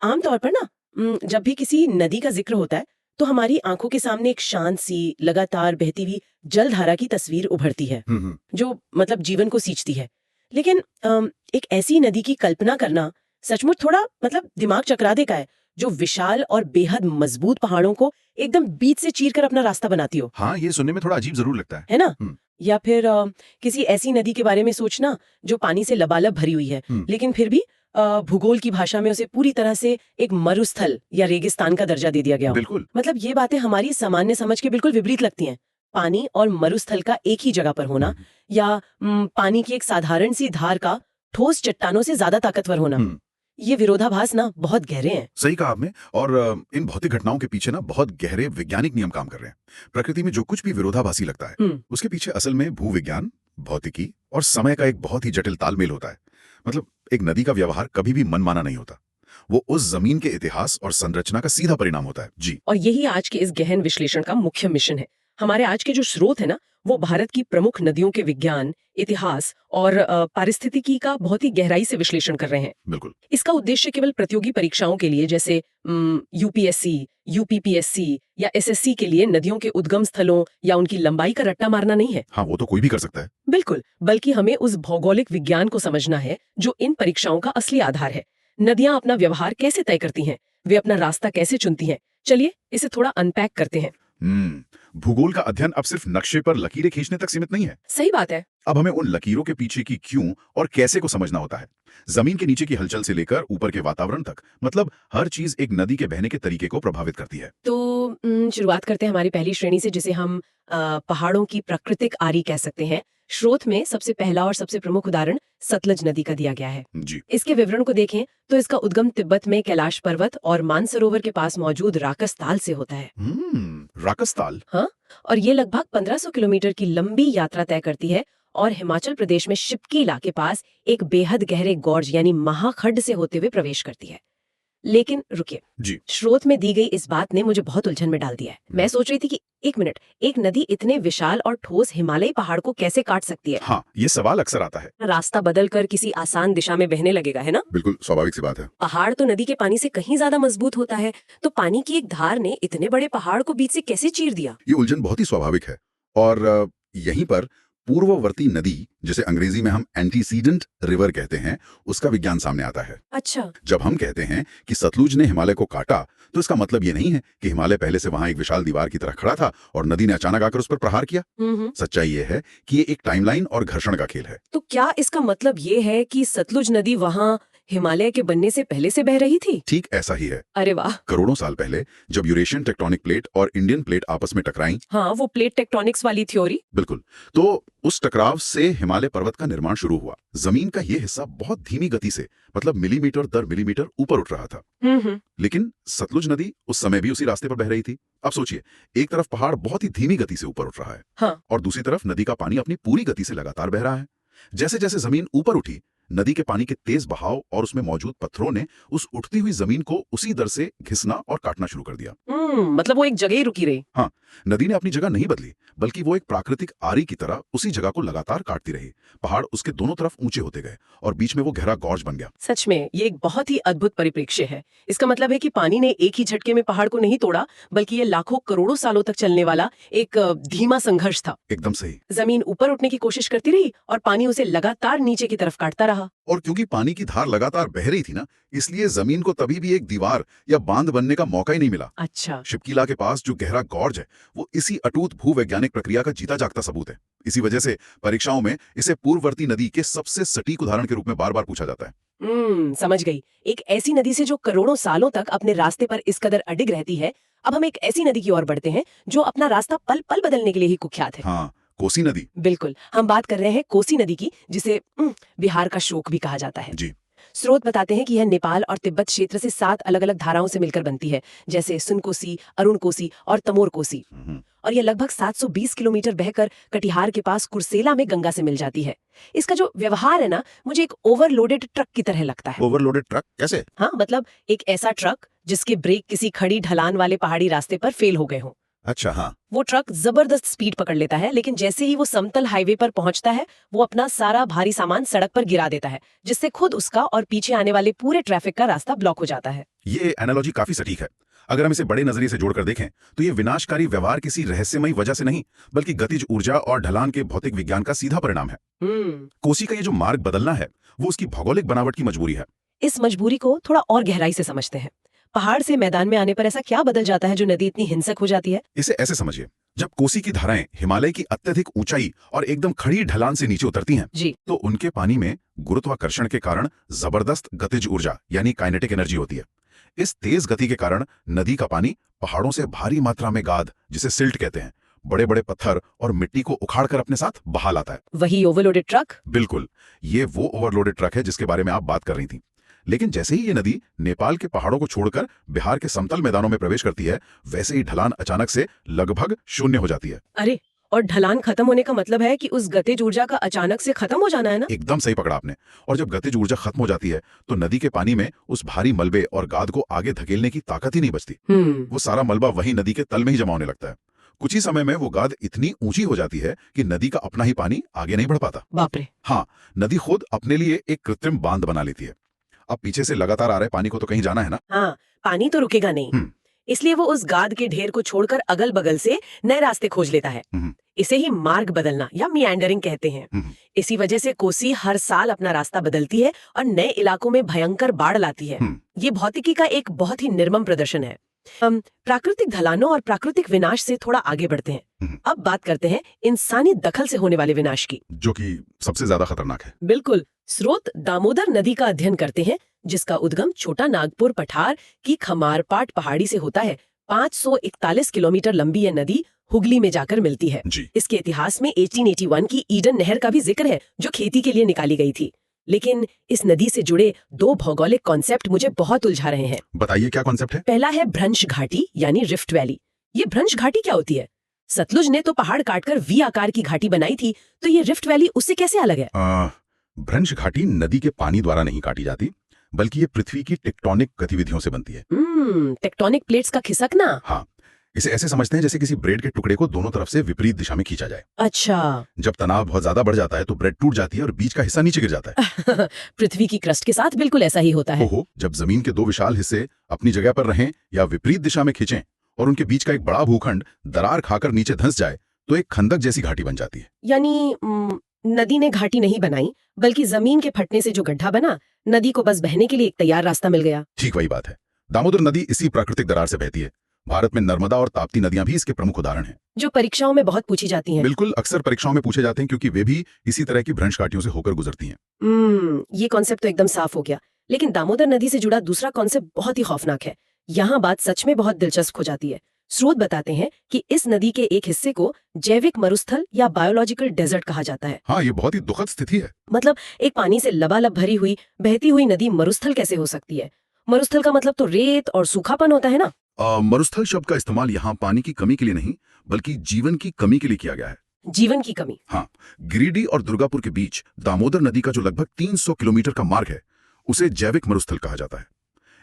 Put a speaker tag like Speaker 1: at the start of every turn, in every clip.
Speaker 1: आमतौर पर ना जब भी किसी नदी का जिक्र होता है तो हमारी आंखों के सामने एक शांत सी लगातार बहती हुई जलधारा की तस्वीर उभरती है जो मतलब जीवन को सींचती है। लेकिन एक ऐसी नदी की कल्पना करना सचमुच थोड़ा मतलब दिमाग चकरा देता है जो विशाल और बेहद मजबूत पहाड़ों को एकदम बीच से चीर कर अपना रास्ता बनाती हो।
Speaker 2: हाँ, ये सुनने में थोड़ा अजीब जरूर लगता है।
Speaker 1: है ना। या फिर किसी ऐसी नदी के बारे में सोचना जो पानी से लबालब भरी हुई है लेकिन फिर भी भूगोल की भाषा में उसे पूरी तरह से एक मरुस्थल या रेगिस्तान का दर्जा दे दिया गया हो।
Speaker 2: बिल्कुल।
Speaker 1: मतलब ये बातें हमारी सामान्य समझ के बिल्कुल विपरीत लगती हैं। पानी और मरुस्थल का एक ही जगह पर होना या पानी की एक साधारण सी धार का ठोस चट्टानों से ज्यादा ताकतवर होना, ये विरोधाभास ना बहुत गहरे हैं।
Speaker 2: सही कहा आपने। और इन भौतिक घटनाओं के पीछे ना बहुत गहरे वैज्ञानिक नियम काम कर रहे हैं। प्रकृति में जो कुछ भी विरोधाभासी लगता है उसके पीछे असल में भूविज्ञान, भौतिकी और समय का एक बहुत ही जटिल तालमेल होता है। मतलब एक नदी का व्यवहार कभी भी मनमाना नहीं होता, वो उस जमीन के इतिहास और संरचना का सीधा परिणाम होता है। जी।
Speaker 1: और यही आज के इस गहन विश्लेषण का मुख्य मिशन है। हमारे आज के जो स्रोत है ना वो भारत की प्रमुख नदियों के विज्ञान, इतिहास और पारिस्थितिकी का बहुत ही गहराई से विश्लेषण कर रहे हैं।
Speaker 2: बिल्कुल।
Speaker 1: इसका उद्देश्य केवल प्रतियोगी परीक्षाओं के लिए जैसे यूपीएससी, यूपीपीएससी या एसएससी के लिए नदियों के उद्गम स्थलों या उनकी लंबाई का रट्टा मारना नहीं है।
Speaker 2: हाँ, वो तो कोई भी कर सकता है।
Speaker 1: बिल्कुल, बल्कि हमें उस भौगोलिक विज्ञान को समझना है जो इन परीक्षाओं का असली आधार है। नदियां अपना व्यवहार कैसे तय करती हैं, वे अपना रास्ता कैसे चुनती हैं। चलिए इसे थोड़ा अनपैक करते हैं।
Speaker 2: भूगोल का अध्ययन अब सिर्फ नक्शे पर लकीरें खींचने तक सीमित नहीं है।
Speaker 1: सही बात है।
Speaker 2: अब हमें उन लकीरों के पीछे की क्यों और कैसे को समझना होता है। जमीन के नीचे की हलचल से लेकर ऊपर के वातावरण तक, मतलब हर चीज एक नदी के बहने के तरीके को प्रभावित करती है।
Speaker 1: तो शुरुआत करते हैं हमारी पहली श्रेणी से जिसे हम पहाड़ों की प्राकृतिक आरी कह सकते हैं। स्रोत में सबसे पहला और सबसे प्रमुख उदाहरण सतलज नदी का दिया गया है।
Speaker 2: जी।
Speaker 1: इसके विवरण को देखें तो इसका उद्गम तिब्बत में कैलाश पर्वत और मानसरोवर के पास मौजूद राकसताल से होता है।
Speaker 2: राकसताल।
Speaker 1: हाँ, और ये लगभग 1500 किलोमीटर की लंबी यात्रा तय करती है और हिमाचल प्रदेश में शिपकीला के पास एक बेहद गहरे गॉर्ज यानी महाखड्ड से होते हुए प्रवेश करती है। लेकिन रुकिए,
Speaker 2: जी।
Speaker 1: स्रोत में दी गई इस बात ने मुझे बहुत उलझन में डाल दिया है। मैं सोच रही थी कि एक मिनट, एक नदी इतने विशाल और ठोस हिमालयी पहाड़ को कैसे काट सकती है?
Speaker 2: हाँ, ये सवाल अक्सर आता है।
Speaker 1: रास्ता बदलकर किसी आसान दिशा में बहने लगेगा, है ना?
Speaker 2: बिल्कुल स्वाभाविक सी बात है।
Speaker 1: पहाड़ तो नदी के पानी से कहीं ज्यादा मजबूत होता है, तो पानी की एक धार ने इतने बड़े पहाड़ को बीच से कैसे चीर दिया?
Speaker 2: ये उलझन बहुत ही स्वाभाविक है। और यहीं पर पूर्ववर्ती नदी, जिसे अंग्रेजी में हम एंटीसीडेंट रिवर कहते हैं, उसका विज्ञान सामने आता है।
Speaker 1: अच्छा।
Speaker 2: जब हम कहते हैं कि सतलुज ने हिमालय को काटा, तो इसका मतलब ये नहीं है कि हिमालय पहले से वहां एक विशाल दीवार की तरह खड़ा था और नदी ने अचानक आकर उस पर प्रहार किया। सच्चाई ये है कि ये एक टाइमलाइन और घर्षण का खेल है।
Speaker 1: तो क्या इसका मतलब ये है कि सतलुज नदी वहाँ हिमालय के बनने से पहले से बह रही थी?
Speaker 2: ठीक ऐसा ही है।
Speaker 1: अरे वाह।
Speaker 2: करोड़ों साल पहले जब यूरेशियन टेक्टोनिक प्लेट और इंडियन प्लेट आपस में टकराई।
Speaker 1: हाँ, वो प्लेट टेक्टोनिक्स वाली थ्योरी।
Speaker 2: बिल्कुल। तो उस टकराव से हिमालय पर्वत का निर्माण शुरू हुआ। जमीन का ये हिस्सा बहुत धीमी गति से, मतलब मिलीमीटर दर मिलीमीटर ऊपर उठ रहा था। लेकिन सतलुज नदी उस समय भी उसी रास्ते पर बह रही थी। अब सोचिए, एक तरफ पहाड़ बहुत ही धीमी गति से ऊपर उठ रहा है।
Speaker 1: हाँ।
Speaker 2: और दूसरी तरफ नदी का पानी अपनी पूरी गति से लगातार बह रहा है। जैसे जैसे जमीन ऊपर उठी, नदी के पानी के तेज बहाव और उसमें मौजूद पत्थरों ने उस उठती हुई जमीन को उसी दर से घिसना और काटना शुरू कर दिया।
Speaker 1: मतलब वो एक जगह ही रुकी रही।
Speaker 2: हाँ, नदी ने अपनी जगह नहीं बदली, बल्कि वो एक प्राकृतिक आरी की तरह उसी जगह को लगातार काटती रही। पहाड़ उसके दोनों तरफ ऊंचे होते गए और बीच में वो गहरा गॉर्ज बन गया।
Speaker 1: सच में ये एक बहुत ही अद्भुत परिप्रेक्ष्य है। इसका मतलब है कि पानी ने एक ही झटके में पहाड़ को नहीं तोड़ा, बल्कि ये लाखों करोड़ों सालों तक चलने वाला एक धीमा संघर्ष था।
Speaker 2: एकदम सही।
Speaker 1: जमीन ऊपर उठने की कोशिश करती रही और पानी उसे लगातार नीचे की तरफ काटता रहा।
Speaker 2: और क्योंकि पानी की धार लगातार बह रही थी ना, इसलिए जमीन को तभी भी एक दीवार या बांध बनने का मौका ही नहीं मिला।
Speaker 1: अच्छा।
Speaker 2: शिपकीला के पास जो गहरा गॉर्ज है, वो इसी अटूट भूवैज्ञानिक प्रक्रिया का जीता जागता सबूत है। इसी वजह से परीक्षाओं में इसे पूर्ववर्ती नदी के सबसे सटीक उदाहरण के रूप में बार बार पूछा जाता है।
Speaker 1: समझ गई। एक ऐसी नदी से जो करोड़ों सालों तक अपने रास्ते पर इस कदर अडिग रहती है। अब हम एक ऐसी नदी की ओर बढ़ते हैं जो अपना रास्ता पल पल बदलने के लिए ही कुख्यात है।
Speaker 2: हाँ, कोसी नदी।
Speaker 1: बिल्कुल, हम बात कर रहे हैं कोसी नदी की, जिसे बिहार का शोक भी कहा जाता है।
Speaker 2: जी।
Speaker 1: स्रोत बताते हैं कि यह नेपाल और तिब्बत क्षेत्र से 7 अलग अलग धाराओं से मिलकर बनती है, जैसे सुनकोसी, अरुण कोसी और तमोर कोसी। और यह लगभग 720 किलोमीटर बहकर कटिहार के पास कुर्सेला में गंगा से मिल जाती है। इसका जो व्यवहार है ना, मुझे एक ओवरलोडेड ट्रक की तरह लगता है।
Speaker 2: ओवरलोडेड ट्रक कैसे?
Speaker 1: हाँ, मतलब एक ऐसा ट्रक जिसके ब्रेक किसी खड़ी ढलान वाले पहाड़ी रास्ते पर फेल हो गए हों।
Speaker 2: अच्छा, हाँ।
Speaker 1: वो ट्रक जबरदस्त स्पीड पकड़ लेता है, लेकिन जैसे ही वो समतल हाईवे पर पहुंचता है वो अपना सारा भारी सामान सड़क पर गिरा देता है, जिससे खुद उसका और पीछे आने वाले पूरे ट्रैफिक का रास्ता ब्लॉक हो जाता है।
Speaker 2: ये एनालॉजी काफी सटीक है। अगर हम इसे बड़े नजरिए से जोड़कर देखें तो ये विनाशकारी व्यवहार किसी रहस्यमयी वजह से नहीं, बल्कि गतिज ऊर्जा और ढलान के भौतिक विज्ञान का सीधा परिणाम है। कोसी का ये जो मार्ग बदलना है वो उसकी भौगोलिक बनावट की मजबूरी है।
Speaker 1: इस मजबूरी को थोड़ा और गहराई से समझते हैं। पहाड़ से मैदान में आने पर ऐसा क्या बदल जाता है जो नदी इतनी हिंसक हो जाती है?
Speaker 2: इसे ऐसे समझिए, जब कोसी की धाराएं हिमालय की अत्यधिक ऊंचाई और एकदम खड़ी ढलान से नीचे उतरती हैं,
Speaker 1: जी,
Speaker 2: तो उनके पानी में गुरुत्वाकर्षण के कारण जबरदस्त गतिज ऊर्जा यानी काइनेटिक एनर्जी होती है। इस तेज गति के कारण नदी का पानी पहाड़ों से भारी मात्रा में गाद, जिसे सिल्ट कहते हैं, बड़े बड़े पत्थर और मिट्टी को उखाड़कर अपने साथ बहा लाता है।
Speaker 1: वही ओवरलोडेड ट्रक?
Speaker 2: बिल्कुल, ये वो ओवरलोडेड ट्रक है जिसके बारे में आप बात कर रही थी। लेकिन जैसे ही ये नदी नेपाल के पहाड़ों को छोड़कर बिहार के समतल मैदानों में प्रवेश करती है, वैसे ही ढलान अचानक से लगभग शून्य हो जाती है।
Speaker 1: अरे, और ढलान खत्म होने का मतलब है कि उस गतिज ऊर्जा का अचानक से खत्म हो जाना है ना?
Speaker 2: एकदम सही पकड़ा आपने। और जब गतिज ऊर्जा खत्म हो जाती है तो नदी के पानी में उस भारी मलबे और गाद को आगे धकेलने की ताकत ही नहीं बचती। वो सारा मलबा वहीं नदी के तल में ही जमा होने लगता है। कुछ ही समय में वो गाद इतनी ऊंची हो जाती है कि नदी का अपना ही पानी आगे नहीं बढ़ पाता।
Speaker 1: बाप रे।
Speaker 2: हाँ, नदी खुद अपने लिए एक कृत्रिम बांध बना लेती है। अब पीछे से लगातार आ रहे पानी को तो कहीं जाना है ना।
Speaker 1: हाँ, पानी तो रुकेगा नहीं, इसलिए वो उस गाद के ढेर को छोड़कर अगल बगल से नए रास्ते खोज लेता है। इसे ही मार्ग बदलना या मियांडरिंग कहते हैं। इसी वजह से कोसी हर साल अपना रास्ता बदलती है और नए इलाकों में भयंकर बाढ़ लाती है। ये भौतिकी का एक बहुत ही निर्मम प्रदर्शन है। प्राकृतिक ढलानों और प्राकृतिक विनाश से थोड़ा आगे बढ़ते हैं। अब बात करते हैं इंसानी दखल से होने वाले विनाश की, जो कि
Speaker 2: सबसे ज्यादा खतरनाक है।
Speaker 1: बिल्कुल। स्रोत दामोदर नदी का अध्ययन करते हैं, जिसका उद्गम छोटा नागपुर पठार की खमारपाट पहाड़ी से होता है। 541 किलोमीटर लंबी यह नदी हुगली में जाकर मिलती है। इसके इतिहास में 1881 की ईडन नहर का भी जिक्र है, जो खेती के लिए निकाली गई थी। लेकिन इस नदी से जुड़े दो भौगोलिक कॉन्सेप्ट मुझे बहुत उलझा रहे हैं।
Speaker 2: बताइए, क्या कॉन्सेप्ट है?
Speaker 1: पहला है भ्रंश घाटी यानी रिफ्ट वैली। ये भ्रंश घाटी क्या होती है? सतलुज ने तो पहाड़ काटकर वी आकार की घाटी बनाई थी, तो ये रिफ्ट वैली उससे कैसे अलग है?
Speaker 2: भ्रंश घाटी नदी के पानी द्वारा नहीं काटी जाती, बल्कि ये पृथ्वी की टेक्टोनिक गतिविधियों से बनती है।
Speaker 1: टेक्टोनिक प्लेट्स का खिसकना।
Speaker 2: हाँ, इसे ऐसे समझते हैं जैसे किसी ब्रेड के टुकड़े को दोनों तरफ से विपरीत दिशा में खींचा जाए।
Speaker 1: अच्छा।
Speaker 2: जब तनाव बहुत ज्यादा बढ़ जाता है तो ब्रेड टूट जाती है और बीच का हिस्सा नीचे गिर जाता है।
Speaker 1: पृथ्वी की क्रस्ट के साथ बिल्कुल ऐसा ही होता है।
Speaker 2: ओहो, जब जमीन के दो विशाल हिस्से अपनी जगह पर रहें या विपरीत दिशा में खींचें और उनके बीच का एक बड़ा भूखंड दरार खाकर नीचे धंस जाए तो एक खंदक जैसी घाटी बन जाती है।
Speaker 1: यानी नदी ने घाटी नहीं बनाई, बल्कि जमीन के फटने से जो गड्ढा बना, नदी को बस बहने के लिए एक तैयार रास्ता मिल गया।
Speaker 2: ठीक वही बात है। दामोदर नदी इसी प्राकृतिक दरार से बहती है। भारत में नर्मदा और ताप्ती नदियां भी इसके प्रमुख उदाहरण हैं,
Speaker 1: जो परीक्षाओं में बहुत पूछी जाती हैं।
Speaker 2: बिल्कुल, अक्सर परीक्षाओं में पूछे जाते हैं क्योंकि वे भी इसी तरह की भ्रंश घाटियों से होकर गुजरती हैं।
Speaker 1: ये कॉन्सेप्ट तो एकदम साफ हो गया। लेकिन दामोदर नदी से जुड़ा दूसरा कॉन्सेप्ट बहुत ही खौफनाक है। यहाँ बात सच में बहुत दिलचस्प हो जाती है। स्रोत बताते हैं कि इस नदी के एक हिस्से को जैविक मरुस्थल या बायोलॉजिकल डेजर्ट कहा जाता है।
Speaker 2: हाँ, ये बहुत ही दुखद स्थिति है।
Speaker 1: मतलब एक पानी से लबालब भरी हुई बहती हुई नदी मरुस्थल कैसे हो सकती है? मरुस्थल का मतलब तो रेत और सूखापन होता है ना।
Speaker 2: मरुस्थल शब्द का इस्तेमाल यहाँ पानी की कमी के लिए नहीं, बल्कि जीवन की कमी के लिए किया गया है।
Speaker 1: जीवन की कमी?
Speaker 2: हाँ, गिरिडीह और दुर्गापुर के बीच दामोदर नदी का जो लगभग 300 किलोमीटर का मार्ग है, उसे जैविक मरुस्थल कहा जाता है।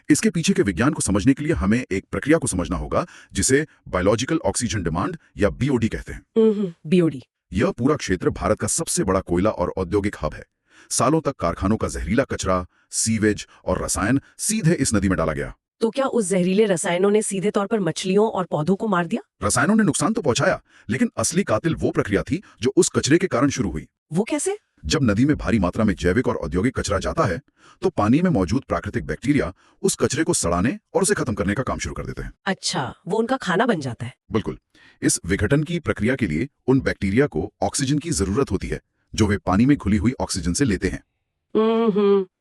Speaker 2: इसके पीछे के विज्ञान को समझने के लिए हमें एक प्रक्रिया को समझना होगा, जिसे बायोलॉजिकल ऑक्सीजन डिमांड या बीओडी कहते हैं।
Speaker 1: बीओडी।
Speaker 2: यह पूरा क्षेत्र भारत का सबसे बड़ा कोयला और औद्योगिक हब है। सालों तक कारखानों का जहरीला कचरा, सीवेज और रसायन सीधे इस नदी में डाला गया।
Speaker 1: तो क्या उस जहरीले रसायनों ने सीधे तौर पर मछलियों और पौधों को मार दिया?
Speaker 2: रसायनों ने नुकसान तो पहुंचाया, लेकिन असली कातिल वो प्रक्रिया थी जो उस कचरे के कारण शुरू हुई।
Speaker 1: वो कैसे?
Speaker 2: जब नदी में भारी मात्रा में जैविक और औद्योगिक कचरा जाता है, तो पानी में मौजूद प्राकृतिक बैक्टीरिया उस कचरे को सड़ाने और उसे खत्म करने का काम शुरू कर देते हैं।
Speaker 1: अच्छा, वो उनका खाना बन जाता है।
Speaker 2: बिल्कुल। इस विघटन की प्रक्रिया के लिए उन बैक्टीरिया को ऑक्सीजन की जरूरत होती है, जो वे पानी में घुली हुई ऑक्सीजन से लेते हैं।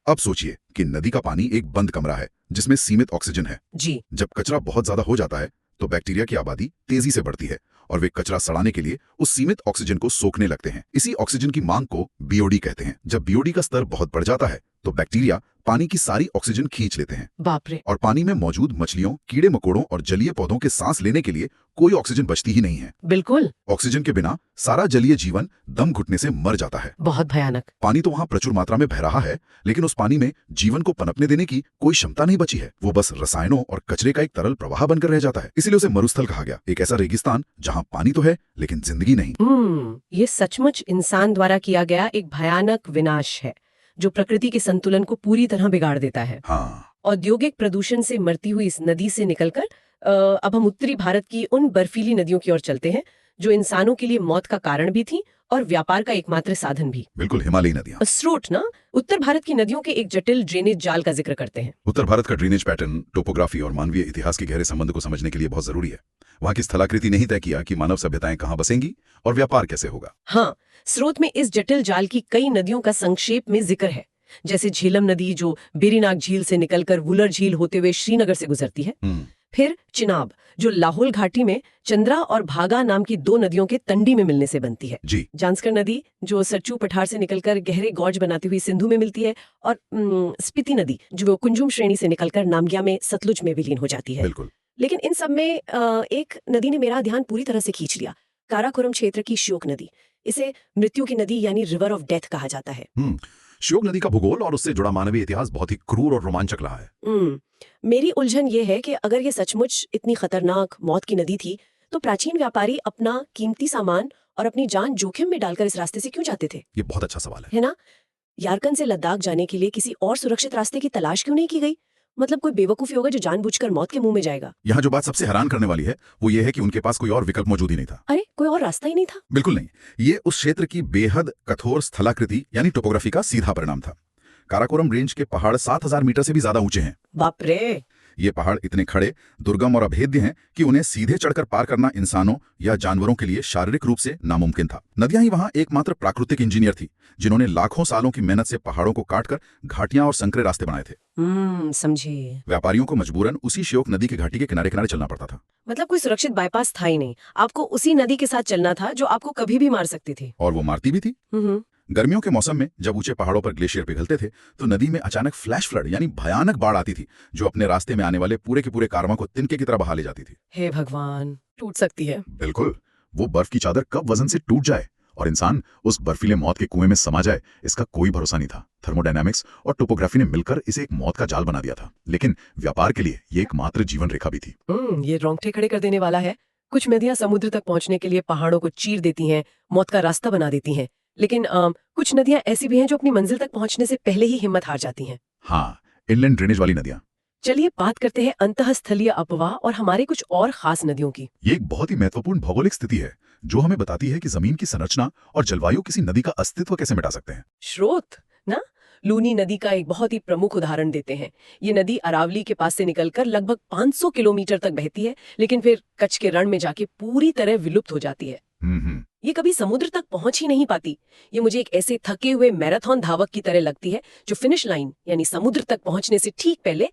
Speaker 2: अब सोचिए कि नदी का पानी एक बंद कमरा है जिसमें सीमित ऑक्सीजन है।
Speaker 1: जी।
Speaker 2: जब कचरा बहुत ज्यादा हो जाता है तो बैक्टीरिया की आबादी तेजी से बढ़ती है और वे कचरा सड़ाने के लिए उस सीमित ऑक्सीजन को सोखने लगते हैं। इसी ऑक्सीजन की मांग को बीओडी कहते हैं। जब बीओडी का स्तर बहुत बढ़ जाता है तो बैक्टीरिया पानी की सारी ऑक्सीजन खींच लेते हैं
Speaker 1: बाप रे।
Speaker 2: और पानी में मौजूद मछलियों, कीड़े मकोड़ों और जलीय पौधों के सांस लेने के लिए कोई ऑक्सीजन बचती ही नहीं है।
Speaker 1: बिल्कुल।
Speaker 2: ऑक्सीजन के बिना सारा जलीय जीवन दम घुटने से मर जाता है।
Speaker 1: बहुत भयानक।
Speaker 2: पानी तो वहां प्रचुर मात्रा में बह रहा है, लेकिन उस पानी में जीवन को पनपने देने की कोई क्षमता नहीं बची है। वो बस रसायनों और कचरे का एक तरल प्रवाह बनकर रह जाता है। इसीलिए उसे मरुस्थल कहा गया, एक ऐसा रेगिस्तान जहां पानी तो है लेकिन जिंदगी नहीं।
Speaker 1: ये सचमुच इंसान द्वारा किया गया एक भयानक विनाश है जो प्रकृति के संतुलन को पूरी तरह बिगाड़ देता है।
Speaker 2: हाँ,
Speaker 1: औद्योगिक प्रदूषण से मरती हुई इस नदी से निकलकर अब हम उत्तरी भारत की उन बर्फीली नदियों की ओर चलते हैं जो इंसानों के लिए मौत का कारण भी थी और व्यापार का एकमात्र साधन भी।
Speaker 2: बिल्कुल, हिमालयी नदियां।
Speaker 1: स्रोत ना उत्तर भारत की नदियों के एक जटिल ड्रेनेज जाल का जिक्र करते हैं।
Speaker 2: उत्तर भारत का ड्रेनेज पैटर्न, टोपोग्राफी और मानवीय इतिहास के गहरे संबंध को समझने के लिए बहुत जरूरी है। वहां की स्थलाकृति ने ही तय किया कि मानव सभ्यताएं कहां बसेंगी और व्यापार कैसे होगा।
Speaker 1: हाँ, स्रोत में इस जटिल जाल की कई नदियों का संक्षेप में जिक्र है, जैसे झेलम नदी जो बेरीनाग झील से निकलकर वुलर झील होते हुए श्रीनगर से गुजरती है। फिर चिनाब जो लाहौल घाटी में चंद्रा और भागा नाम की दो नदियों के तंडी में मिलने से बनती है।
Speaker 2: जी।
Speaker 1: जांस्कर नदी जो सरचू पठार से निकलकर गहरे गौज बनाती हुई सिंधु में मिलती है, और स्पीति नदी जो कुंजुम श्रेणी से निकलकर नामग्या में सतलुज में विलीन हो जाती है।
Speaker 2: बिल्कुल।
Speaker 1: लेकिन इन सब में एक नदी ने मेरा ध्यान पूरी तरह से खींच लिया, काराकोरम क्षेत्र की श्योक नदी। इसे मृत्यु की नदी यानी रिवर ऑफ डेथ कहा जाता है।
Speaker 2: श्योक नदी का भूगोल और उससे जुड़ा मानवीय इतिहास बहुत ही क्रूर और रोमांचक रहा है।
Speaker 1: मेरी उलझन ये है कि अगर ये सचमुच इतनी खतरनाक मौत की नदी थी, तो प्राचीन व्यापारी अपना कीमती सामान और अपनी जान जोखिम में डालकर इस रास्ते से क्यों जाते थे?
Speaker 2: ये बहुत अच्छा सवाल
Speaker 1: है ना? यारकन से लद्दाख जाने के लिए किसी और सुरक्षित रास्ते की तलाश क्यों नहीं की गई? मतलब कोई बेवकूफी होगा जो जानबूझकर मौत के मुंह में जाएगा।
Speaker 2: यहाँ जो बात सबसे हैरान करने वाली है वो ये है कि उनके पास कोई और विकल्प मौजूद ही नहीं था।
Speaker 1: अरे, कोई और रास्ता ही नहीं था?
Speaker 2: बिल्कुल नहीं। ये उस क्षेत्र की बेहद कठोर स्थलाकृति यानी टोपोग्राफी का सीधा परिणाम था। काराकोरम रेंज के पहाड़ 7000 मीटर से भी ज्यादा ऊंचे हैं।
Speaker 1: बाप रे।
Speaker 2: ये पहाड़ इतने खड़े, दुर्गम और अभेद्य हैं कि उन्हें सीधे चढ़कर पार करना इंसानों या जानवरों के लिए शारीरिक रूप से नामुमकिन था। नदियां ही वहां एकमात्र प्राकृतिक इंजीनियर थी जिन्होंने लाखों सालों की मेहनत से पहाड़ों को काटकर घाटियां और संकरे रास्ते बनाए थे।
Speaker 1: समझिए।
Speaker 2: व्यापारियों को मजबूरन उसी श्योक नदी के घाटी के किनारे किनारे चलना पड़ता था।
Speaker 1: मतलब कोई सुरक्षित बाईपास था ही नहीं, आपको उसी नदी के साथ चलना था जो आपको कभी भी मार सकती थी।
Speaker 2: और वो मारती भी थी। गर्मियों के मौसम में जब ऊंचे पहाड़ों पर ग्लेशियर पिघलते थे तो नदी में अचानक फ्लैश फ्लड यानी भयानक बाढ़ आती थी जो अपने रास्ते में आने वाले पूरे के पूरे कारवां को तिनके की तरह बहा ले जाती थी।
Speaker 1: हे भगवान, टूट सकती है।
Speaker 2: बिल्कुल, वो बर्फ की चादर कब वजन से टूट जाए और इंसान उस बर्फीले मौत के कुएं में समा जाए, इसका कोई भरोसा नहीं था। थर्मोडायनामिक्स और टोपोग्राफी ने मिलकर इसे एक मौत का जाल बना दिया था, लेकिन व्यापार के लिए ये एकमात्र जीवन रेखा भी थी।
Speaker 1: ये रोंगटे खड़े कर देने वाला है। कुछ नदियां समुद्र तक पहुंचने के लिए पहाड़ों को चीर देती हैं, मौत का रास्ता बना देती हैं, लेकिन कुछ नदियां ऐसी भी हैं जो अपनी मंजिल तक पहुंचने से पहले ही हिम्मत हार जाती हैं।
Speaker 2: हाँ, इनलैंड ड्रेनेज वाली नदियां।
Speaker 1: चलिए बात करते हैं अंतःस्थलीय अपवाह और हमारे कुछ और खास नदियों की।
Speaker 2: ये एक बहुत ही महत्वपूर्ण भौगोलिक स्थिति है जो हमें बताती है कि जमीन की संरचना और जलवायु किसी नदी का अस्तित्व कैसे मिटा सकते हैं।
Speaker 1: स्रोत ना लूनी नदी का एक बहुत ही प्रमुख उदाहरण देते हैं। ये नदी अरावली के पास से निकलकर लगभग 500 किलोमीटर तक बहती है, लेकिन फिर कच्छ के रण में जाके पूरी तरह विलुप्त हो जाती है। ये कभी समुद्र तक पहुंच ही नहीं पाती। ये मुझे एक ऐसे थके हुए मैराथन धावक की तरह लगती है जो फिनिश लाइन यानी समुद्र तक पहुंचने से ठीक पहले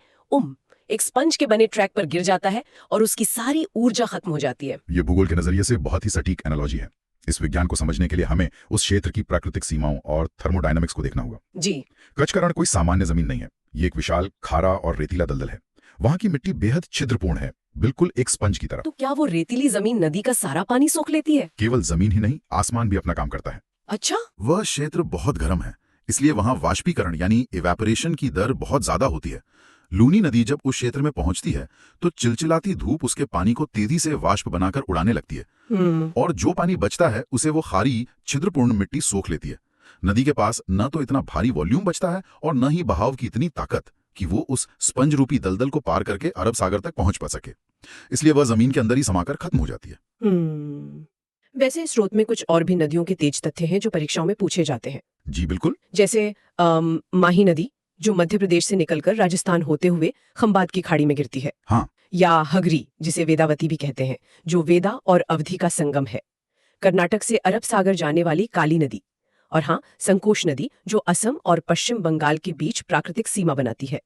Speaker 1: एक स्पंज के बने ट्रैक पर गिर जाता है और उसकी सारी ऊर्जा खत्म हो जाती है।
Speaker 2: ये भूगोल के नजरिए से बहुत ही सटीक एनालॉजी है। इस विज्ञान को समझने के लिए हमें उस क्षेत्र की प्राकृतिक सीमाओं और थर्मोडायनामिक्स को देखना होगा।
Speaker 1: जी।
Speaker 2: कच्छ का रण कोई सामान्य जमीन नहीं है। ये एक विशाल, खारा और रेतीला दलदल है। वहां की मिट्टी बेहद छिद्रपूर्ण है, बिल्कुल एक स्पंज की तरह।
Speaker 1: तो क्या वो रेतीली जमीन नदी का सारा पानी सोख लेती है?
Speaker 2: केवल जमीन ही नहीं, आसमान भी अपना काम करता है।
Speaker 1: अच्छा।
Speaker 2: वह क्षेत्र बहुत गर्म है, इसलिए वहां वाष्पीकरण यानी इवेपोरेशन की दर बहुत ज्यादा होती है। लूनी नदी जब उस क्षेत्र में पहुंचती है तो चिलचिलाती धूप उसके पानी को तेजी से वाष्प बनाकर उड़ाने लगती है और जो पानी बचता है उसे वो खारी, छिद्रपूर्ण मिट्टी सोख लेती है। नदी के पास न तो इतना भारी वॉल्यूम बचता है और न ही बहाव की इतनी ताकत कि वो उस स्पंज रूपी दलदल को पार करके अरब सागर तक पहुंच पा सके, इसलिए वह जमीन के अंदर ही समाकर खत्म हो जाती है।
Speaker 1: वैसे स्रोत में कुछ और भी नदियों के तेज तथ्य हैं जो परीक्षाओं में पूछे जाते हैं।
Speaker 2: जी बिल्कुल।
Speaker 1: जैसे माही नदी जो मध्य प्रदेश से निकलकर राजस्थान होते हुए खंबात की खाड़ी में गिरती है।
Speaker 2: हाँ।
Speaker 1: या हगरी जिसे वेदावती भी कहते हैं, जो वेदा और अवधि का संगम है। कर्नाटक से अरब सागर जाने वाली काली नदी, और हाँ, संकोश नदी जो असम और पश्चिम बंगाल के बीच प्राकृतिक सीमा बनाती है।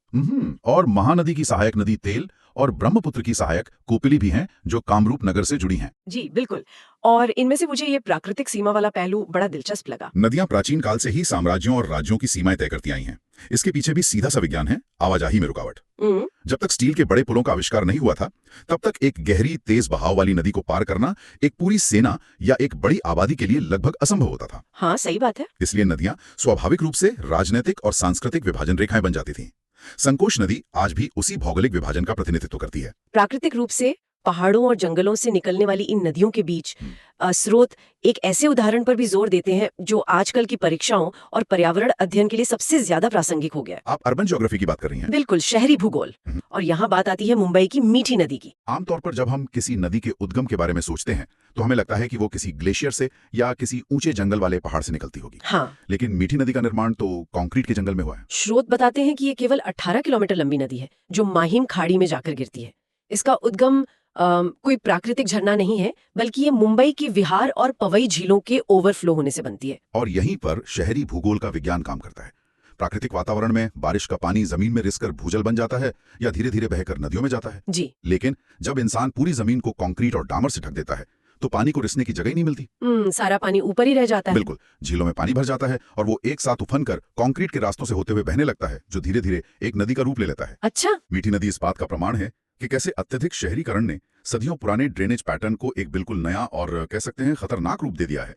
Speaker 2: और महानदी की सहायक नदी तेल और ब्रह्मपुत्र की सहायक कोपिली भी हैं जो कामरूप नगर से जुड़ी हैं।
Speaker 1: जी बिल्कुल। और इनमें से मुझे ये प्राकृतिक सीमा वाला पहलू बड़ा दिलचस्प लगा।
Speaker 2: नदियां प्राचीन काल से ही साम्राज्यों और राज्यों की सीमाएं तय करती आई हैं। इसके पीछे भी सीधा सा विज्ञान है, आवाजाही में रुकावट।
Speaker 1: हम्म,
Speaker 2: जब तक स्टील के बड़े पुलों का आविष्कार नहीं हुआ था, तब तक एक गहरी तेज बहाव वाली नदी को पार करना एक पूरी सेना या एक बड़ी आबादी के लिए लगभग असंभव होता था।
Speaker 1: हाँ सही बात है।
Speaker 2: इसलिए नदियां स्वाभाविक रूप से राजनीतिक और सांस्कृतिक विभाजन रेखाएं बन जाती थीं। संकोश नदी आज भी उसी भौगोलिक विभाजन का प्रतिनिधित्व करती है।
Speaker 1: प्राकृतिक रूप से पहाड़ों और जंगलों से निकलने वाली इन नदियों के बीच स्रोत एक ऐसे उदाहरण पर भी जोर देते हैं जो आजकल की परीक्षाओं और पर्यावरण अध्ययन के लिए सबसे ज्यादा प्रासंगिक हो गया है।
Speaker 2: आप अर्बन ज्योग्राफी की बात कर रही हैं।
Speaker 1: बिल्कुल, शहरी भूगोल। और यहाँ बात आती है मुंबई की मीठी नदी की।
Speaker 2: आमतौर पर जब हम किसी नदी के उद्गम के बारे में सोचते हैं तो हमें लगता है कि वो किसी ग्लेशियर से या किसी ऊंचे जंगल वाले पहाड़ से निकलती होगी।
Speaker 1: हाँ,
Speaker 2: लेकिन मीठी नदी का निर्माण तो कंक्रीट के जंगल में हुआ है।
Speaker 1: स्रोत बताते हैं कि ये केवल 18 किलोमीटर लंबी नदी है जो माहिम खाड़ी में जाकर गिरती है। इसका उद्गम कोई प्राकृतिक झरना नहीं है, बल्कि ये मुंबई की विहार और पवई झीलों के ओवरफ्लो होने से बनती है।
Speaker 2: और यहीं पर शहरी भूगोल का विज्ञान काम करता है। प्राकृतिक वातावरण में बारिश का पानी जमीन में रिसकर भूजल बन जाता है या धीरे धीरे बहकर नदियों में जाता है।
Speaker 1: जी।
Speaker 2: लेकिन जब इंसान पूरी जमीन को कंक्रीट और डामर से ढक देता है तो पानी को रिसने की जगह ही नहीं मिलती।
Speaker 1: सारा पानी ऊपर ही रह जाता है।
Speaker 2: बिल्कुल, झीलों में पानी भर जाता है और वो एक साथ उफनकर कंक्रीट के रास्तों से होते हुए बहने लगता है, जो धीरे धीरे एक नदी का रूप ले लेता है।
Speaker 1: अच्छा।
Speaker 2: मीठी नदी इस बात का प्रमाण है कि कैसे अत्यधिक शहरीकरण ने सदियों पुराने ड्रेनेज पैटर्न को एक बिल्कुल नया और कह सकते हैं खतरनाक रूप दे दिया है।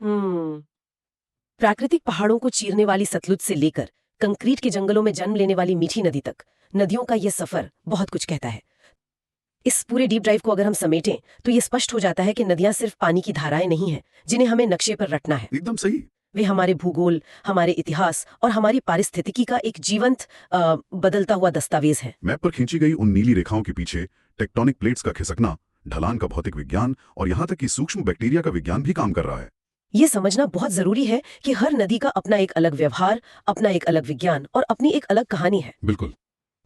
Speaker 1: प्राकृतिक पहाड़ों को चीरने वाली सतलुज से लेकर कंक्रीट के जंगलों में जन्म लेने वाली मीठी नदी तक नदियों का यह सफर बहुत कुछ कहता है। इस पूरे डीप ड्राइव को अगर हम समेटें तो ये स्पष्ट हो जाता है कि नदियां सिर्फ पानी की धाराएं नहीं हैं जिन्हें हमें नक्शे पर रटना है।
Speaker 2: एकदम सही।
Speaker 1: वे हमारे भूगोल, हमारे इतिहास और हमारी पारिस्थितिकी का एक जीवंत बदलता हुआ दस्तावेज है।
Speaker 2: मैप पर खींची गई उन नीली रेखाओं के पीछे टेक्टोनिक प्लेट्स का खिसकना, ढलान का भौतिक विज्ञान और यहाँ तक कि सूक्ष्म बैक्टीरिया का विज्ञान भी काम कर रहा है।
Speaker 1: ये समझना बहुत जरूरी है कि हर नदी का अपना एक अलग व्यवहार, अपना एक अलग विज्ञान और अपनी एक अलग कहानी है।
Speaker 2: बिल्कुल।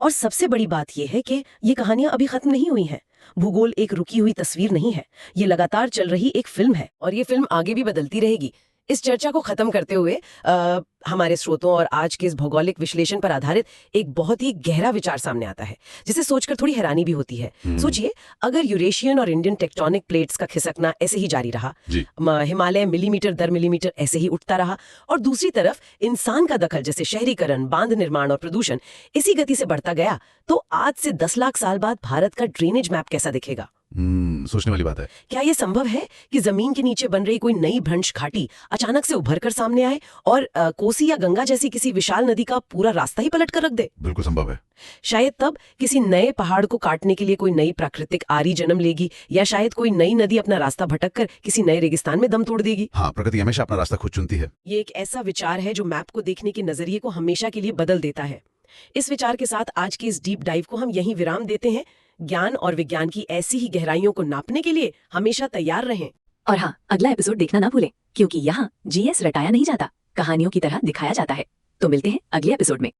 Speaker 1: और सबसे बड़ी बात यह है कि ये कहानियां अभी खत्म नहीं हुई हैं। भूगोल एक रुकी हुई तस्वीर नहीं है, ये लगातार चल रही एक फिल्म है और ये फिल्म आगे भी बदलती रहेगी। इस चर्चा को खत्म करते हुए हमारे स्रोतों और आज के इस भौगोलिक विश्लेषण पर आधारित एक बहुत ही गहरा विचार सामने आता है, जिसे सोचकर थोड़ी हैरानी भी होती है। सोचिए, अगर यूरेशियन और इंडियन टेक्टोनिक प्लेट्स का खिसकना ऐसे ही जारी रहा, हिमालय मिलीमीटर दर मिलीमीटर ऐसे ही उठता रहा और दूसरी तरफ इंसान का दखल जैसे शहरीकरण, बांध निर्माण और प्रदूषण इसी गति से बढ़ता गया, तो आज से 10 लाख साल बाद भारत का ड्रेनेज मैप कैसा दिखेगा?
Speaker 2: सोचने वाली बात है।
Speaker 1: क्या यह संभव है कि जमीन के नीचे बन रही कोई नई भ्रंश घाटी अचानक से उभर कर सामने आए और कोसी या गंगा जैसी किसी विशाल नदी का पूरा रास्ता ही पलट कर रख दे?
Speaker 2: बिल्कुल संभव है।
Speaker 1: शायद तब किसी नए पहाड़ को काटने के लिए कोई नई प्राकृतिक आरी जन्म लेगी, या शायद कोई नई नदी अपना रास्ता भटक कर किसी नए रेगिस्तान में दम तोड़ देगी।
Speaker 2: हाँ, प्रकृति हमेशा अपना रास्ता खुद चुनती है।
Speaker 1: ये एक ऐसा विचार है जो मैप को देखने के नजरिए को हमेशा के लिए बदल देता है। इस विचार के साथ आज के इस डीप डाइव को हम यहीं विराम देते हैं। ज्ञान और विज्ञान की ऐसी ही गहराइयों को नापने के लिए हमेशा तैयार रहें।
Speaker 3: और हाँ, अगला एपिसोड देखना ना भूलें, क्योंकि यहाँ जीएस रटाया नहीं जाता, कहानियों की तरह दिखाया जाता है। तो मिलते हैं अगले एपिसोड में।